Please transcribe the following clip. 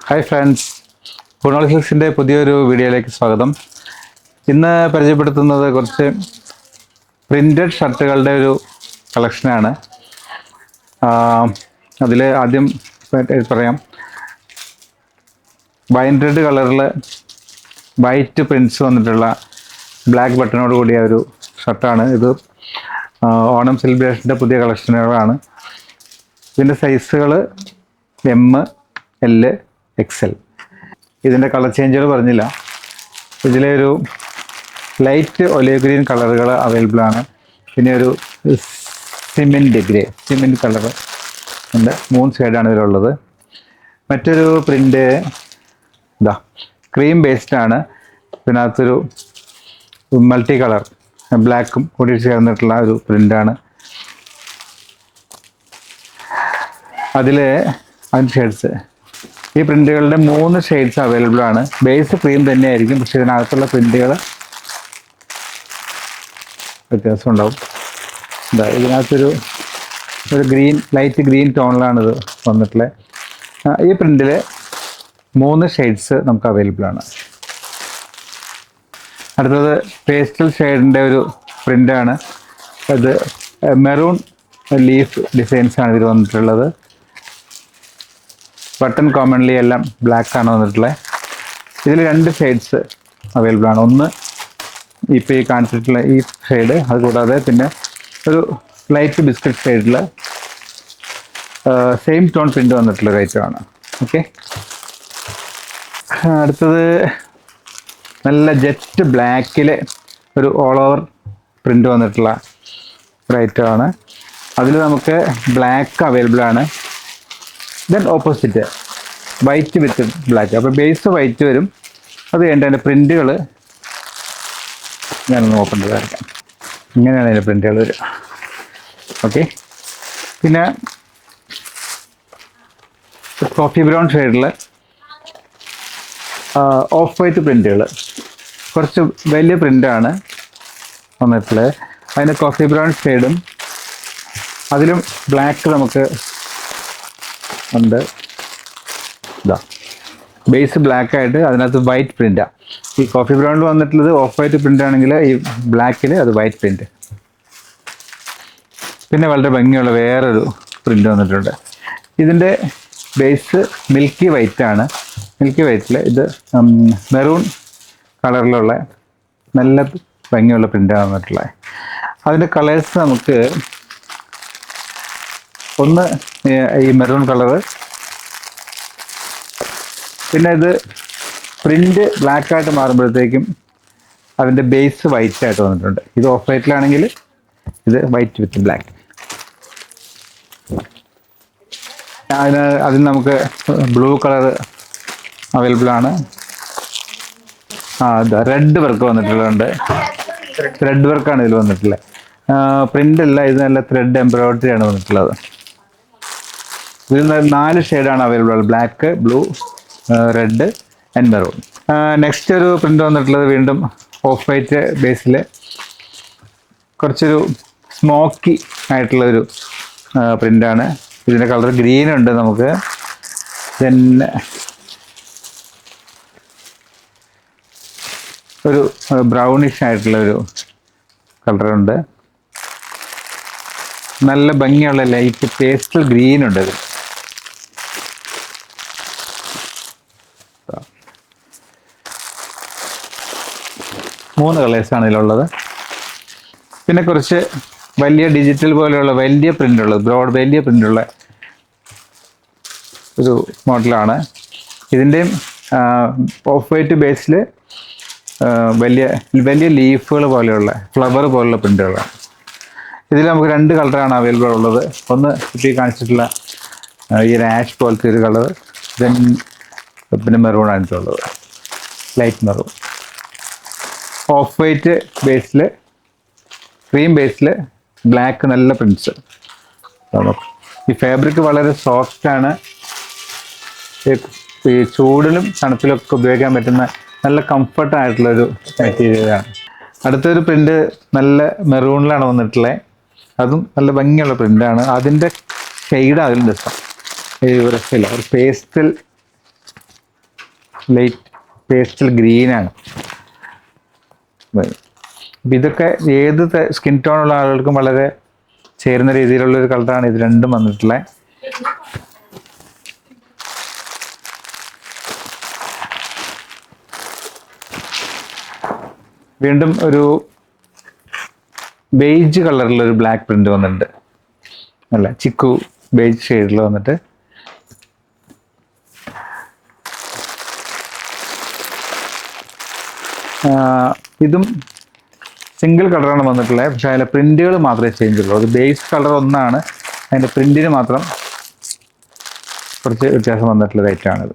Hi friends, ഫുഡോളിക്സിൻ്റെ പുതിയൊരു വീഡിയോയിലേക്ക് സ്വാഗതം. ഇന്ന് പരിചയപ്പെടുത്തുന്നത് കുറച്ച് പ്രിൻറ്റഡ് ഷർട്ടുകളുടെ ഒരു കളക്ഷനാണ്. അതിൽ ആദ്യം പറയാം, വൈൻ റെഡ് കളറിൽ വൈറ്റ് പ്രിൻറ്റ്സ് വന്നിട്ടുള്ള ബ്ലാക്ക് ബട്ടണോട് കൂടിയ ഒരു ഷർട്ടാണ് ഇത്. ഓണം സെലിബ്രേഷൻ്റെ പുതിയ കളക്ഷനുകളാണ്. ഇതിൻ്റെ സൈസുകൾ എം, എൽ, XL. ഇതിൻ്റെ കളർ ചേഞ്ചുകൾ പറഞ്ഞില്ല. ഇതിലെ ഒരു ലൈറ്റ് ഒലിവ് ഗ്രീൻ കളറുകൾ അവൈലബിൾ ആണ്. പിന്നെ ഒരു സിമെൻറ്റ് കളർ ഉണ്ട്. 3 ഷെയ്ഡാണ് ഇതിലുള്ളത്. മറ്റൊരു പ്രിൻ്റ് ഇതാ ക്രീം ബേസ്ഡ് ആണ്. ഇതിനകത്തൊരു മൾട്ടി കളർ ബ്ലാക്കും കൂടി ചേർന്നിട്ടുള്ള ഒരു പ്രിൻ്റാണ്. അതിൻ്റെ ഷെയ്ഡ്സ്, ഈ പ്രിൻ്റുകളുടെ 3 ഷെയ്ഡ്സ് അവൈലബിൾ ആണ്. ബേസ് ക്രീം തന്നെയായിരിക്കും, പക്ഷേ ഇതിനകത്തുള്ള പ്രിൻ്റുകൾ വ്യത്യാസം ഉണ്ടാവും. ഇതാ ഇതിനകത്തൊരു ഗ്രീൻ, ലൈറ്റ് ഗ്രീൻ ടോണിലാണിത് വന്നിട്ടുള്ളത്. ഈ പ്രിൻ്റിൽ 3 ഷെയ്ഡ്സ് നമുക്ക് അവൈലബിൾ ആണ്. അടുത്തത് പേസ്റ്റൽ ഷെയ്ഡിൻ്റെ ഒരു പ്രിൻ്റാണ്. അത് മെറൂൺ ലീഫ് ഡിസൈൻസാണ് ഇതിൽ വന്നിട്ടുള്ളത്. ബട്ടൺ കോമൺലി എല്ലാം ബ്ലാക്ക് ആണ് വന്നിട്ടുള്ളത്. ഇതിൽ 2 ഷെയ്ഡ്സ് അവൈലബിൾ ആണ്. ഒന്ന് ഇപ്പോൾ ഈ കാണിച്ചിട്ടുള്ള ഈ ഷെയ്ഡ്, അതുകൂടാതെ പിന്നെ ഒരു ലൈറ്റ് ബിസ്ക്കറ്റ് ഷെയ്ഡിൽ സെയിം ടോൺ പ്രിൻ്റ് വന്നിട്ടുള്ള ഒരു ഐറ്റമാണ്. ഓക്കെ, അടുത്തത് നല്ല ജെറ്റ് ബ്ലാക്കിൽ ഒരു ഓൾ ഓവർ പ്രിൻ്റ് വന്നിട്ടുള്ള ഒരു ഐറ്റമാണ്. അതിൽ നമുക്ക് ബ്ലാക്ക് അവൈലബിൾ ആണ്. ദെൻ ഓപ്പോസിറ്റ് വൈറ്റ് വിത്ത് ബ്ലാക്ക്. അപ്പോൾ ബേസ് വൈറ്റ് വരും. അത് കഴിഞ്ഞിട്ട് അതിൻ്റെ പ്രിൻ്റുകൾ ഞാനൊന്ന് ഓപ്പൺ ചെയ്ത് കാണിക്കാം. ഇങ്ങനെയാണ് അതിൻ്റെ പ്രിൻ്റുകൾ വരിക. ഓക്കെ, പിന്നെ കോഫി ബ്രൗൺ ഷെയ്ഡിൽ ഓഫ് വൈറ്റ് പ്രിൻ്റുകൾ, കുറച്ച് വലിയ പ്രിൻ്റാണ് വന്നിട്ടുള്ളത്. അതിന് കോഫി ബ്രൗൺ ഷെയ്ഡും അതിലും ബ്ലാക്ക് നമുക്ക് ഉണ്ട്. ഇതാ ബേസ് ബ്ലാക്ക് ആയിട്ട് അതിനകത്ത് വൈറ്റ് പ്രിൻ്റാണ്. ഈ കോഫി ബ്രൗണിൽ വന്നിട്ടുള്ളത് ഓഫ് വൈറ്റ് പ്രിൻ്റ് ആണെങ്കിൽ ഈ ബ്ലാക്കിൽ അത് വൈറ്റ് പ്രിൻ്റ്. പിന്നെ വളരെ ഭംഗിയുള്ള വേറൊരു പ്രിൻ്റ് വന്നിട്ടുണ്ട്. ഇതിൻ്റെ ബേസ് മിൽക്കി വൈറ്റ് ആണ്. മിൽക്കി വൈറ്റിൽ ഇത് മെറൂൺ കളറിലുള്ള നല്ല ഭംഗിയുള്ള പ്രിൻ്റാണ് വന്നിട്ടുള്ളത്. അതിൻ്റെ കളേഴ്സ് നമുക്ക് ഒന്ന് ഈ മെറൂൺ കളറ്, പിന്നെ ഇത് പ്രിൻ്റ് ബ്ലാക്കായിട്ട് മാറുമ്പോഴത്തേക്കും അതിൻ്റെ ബേസ് വൈറ്റ് ആയിട്ട് വന്നിട്ടുണ്ട്. ഇത് ഓഫ് വൈറ്റിലാണെങ്കിൽ ഇത് വൈറ്റ് വിത്ത് ബ്ലാക്ക്. അതിന് നമുക്ക് ബ്ലൂ കളർ അവൈലബിൾ ആണ്. ഇതാ റെഡ് വർക്ക് വന്നിട്ടുള്ളതുണ്ട്. ത്രെഡ് വർക്കാണ് ഇതിൽ വന്നിട്ടുള്ളത്. പ്രിൻ്റ് അല്ല, ഇത് നല്ല ത്രെഡ് എംബ്രോയിഡറി ആണ് വന്നിട്ടുള്ളത്. ഇതിൽ 4 ഷെയ്ഡാണ് available: black, blue, red and maroon. Next ഒരു പ്രിൻ്റ് വന്നിട്ടുള്ളത് വീണ്ടും ഓഫ് വൈറ്റ് ബേസിൽ കുറച്ചൊരു സ്മോക്കി ആയിട്ടുള്ളൊരു പ്രിൻ്റാണ്. ഇതിൻ്റെ കളർ ഗ്രീൻ ഉണ്ട് നമുക്ക്. പിന്നെ ഒരു ബ്രൗണിഷ് ആയിട്ടുള്ളൊരു കളറുണ്ട്. നല്ല ഭംഗിയുള്ള ലൈറ്റ് പേസ്റ്റൽ ഗ്രീൻ ഉണ്ട് ഇതിൽ. മൂന്ന് കളേഴ്സാണ് ഇതിലുള്ളത്. പിന്നെ കുറച്ച് വലിയ ഡിജിറ്റൽ പോലെയുള്ള വലിയ പ്രിൻ്റുള്ളത്, വലിയ പ്രിൻ്റുള്ള ഒരു മോഡലാണ്. ഇതിൻ്റെയും ഓഫ് വൈറ്റ് ബേസിൽ വലിയ വലിയ ലീഫുകൾ പോലെയുള്ള ഫ്ലവർ പോലുള്ള പ്രിൻ്റുകളാണ്. ഇതിൽ നമുക്ക് 2 കളറാണ് അവൈലബിൾ ഉള്ളത്. ഒന്ന് ഇപ്പോൾ ഈ കാണിച്ചിട്ടുള്ള ഈ ഒരു ആഷ് പോലത്തെ ഒരു കളർ, ദെൻ പിന്നെ മെറൂൺ ആയിട്ടുള്ളത്, light maroon. Of white Basil cream Basil black നല്ല പ്രിൻറ്റ്സ്. ഈ ഫാബ്രിക് വളരെ സോഫ്റ്റാണ്. ഈ ചൂടിലും തണുപ്പിലൊക്കെ ഉപയോഗിക്കാൻ പറ്റുന്ന നല്ല കംഫർട്ടായിട്ടുള്ളൊരു മെറ്റീരിയലാണ്. അടുത്തൊരു പ്രിൻ്റ് നല്ല മെറൂണിലാണ് വന്നിട്ടുള്ളത്. അതും നല്ല ഭംഗിയുള്ള പ്രിൻ്റാണ്. അതിൻ്റെ ഷെയ്ഡ് അതിൽ രസം. ഒരു രസമില്ല, ഒരു പേസ്റ്റൽ ലൈറ്റ് പേസ്റ്റൽ ഗ്രീനാണ്. അപ്പം ഇതൊക്കെ ഏത് സ്കിൻ ടോണുള്ള ആളുകൾക്കും വളരെ ചേരുന്ന രീതിയിലുള്ള ഒരു കളറാണ് ഇത് രണ്ടും വന്നിട്ടുള്ളത്. വീണ്ടും ഒരു ബേജ് കളറിലൊരു ബ്ലാക്ക് പ്രിന്റ് വന്നിട്ടുണ്ട്, അല്ല ചിക്കു ബേജ് ഷെയ്ഡിൽ വന്നിട്ട് ഇതും സിംഗിൾ കളറാണ് വന്നിട്ടുള്ളത്. പക്ഷേ അതിലെ പ്രിന്റുകൾ മാത്രമേ ചേഞ്ച് ഉള്ളൂ. അത് ബേസ് കളർ ഒന്നാണ്, അതിൻ്റെ പ്രിന്റിന് മാത്രം കുറച്ച് വ്യത്യാസം വന്നിട്ടുള്ള ഐറ്റമാണിത്.